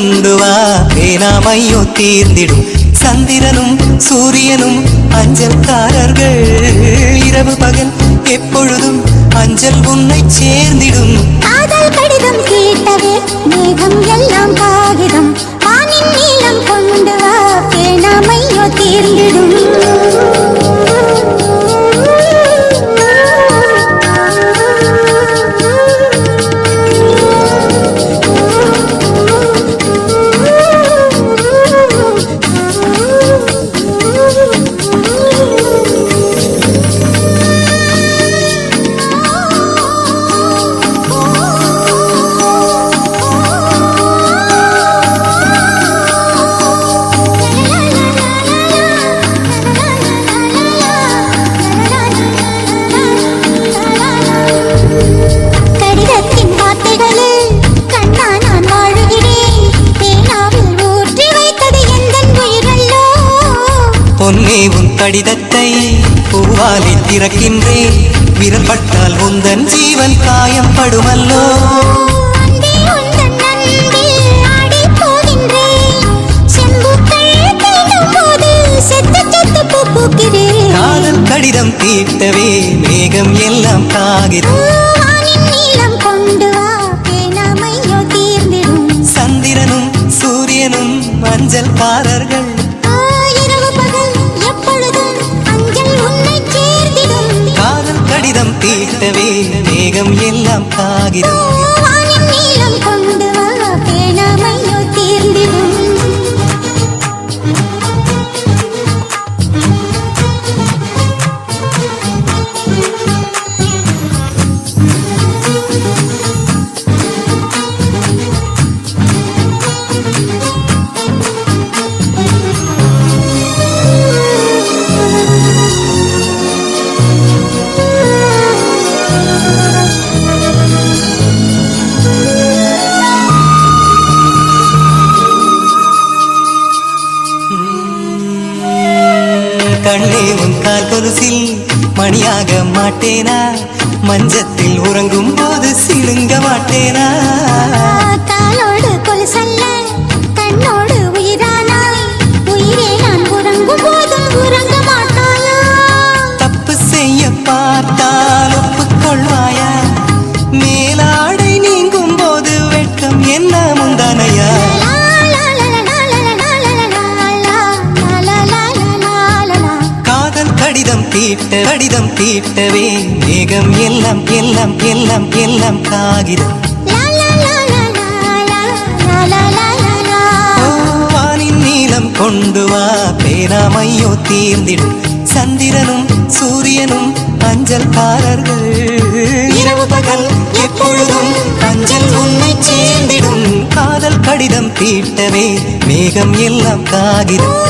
கொண்டு வா பேனாமையோ தீர்ந்திடும் சந்திரனும் சூரியனும் அஞ்சல்காரர்கள் இரவு பகல் எப்பொழுதும் அஞ்சல் உன்னை சேர்ந்திடும் காதல் கடிதம் கேட்டவே மேகம் எல்லாம் காகிதம் வானின் நீளம் கொண்டு வா பேனாமையோ தீர்ந்திடும் பொன்னே உன் கடிதத்தை பூவாலி திறக்கின்றேன் விரல் பட்டால் உந்தன் ஜீவன் காயம் படுமல்லோ காதல் கடிதம் தீட்டவே மேகம் எல்லாம் காகிதம் சந்திரனும் சூரியனும் மஞ்சள்காரர்கள் காதல் கடிதம் தீட்டவே மேகம் எல்லாம் காகிதம் கண்ணே உன் கால் கொலுசில் மணியாக மாட்டேனா மஞ்சத்தில் உறங்கும் போது சிலுங்க மாட்டேனா காலோடு கொலுசல்ல கண்ணோடு உயிரானாய் உயிரே நான் உறங்கும் போதும் உறங்க மாட்டாயா தப்பு செய்ய பார்த்தால் ஒப்புக்கொள்வாயா மேலாடை நீங்கும் போது வெட்கம் என்ன முந்தானையா கடிதம் தீட்டவே மேகம் எல்லாம் எல்லாம் எல்லாம் எல்லாம் காகிதம் வானின் நீளம் கொண்டு வா பேனாமையோ தீர்ந்திடும் சந்திரனும் சூரியனும் அஞ்சல்காரர்கள் இரவு பகல் எப்பொழுதும் அஞ்சல் உன்னை சேர்ந்திடும் காதல் கடிதம் தீட்டவே மேகம் எல்லாம் காகிதம்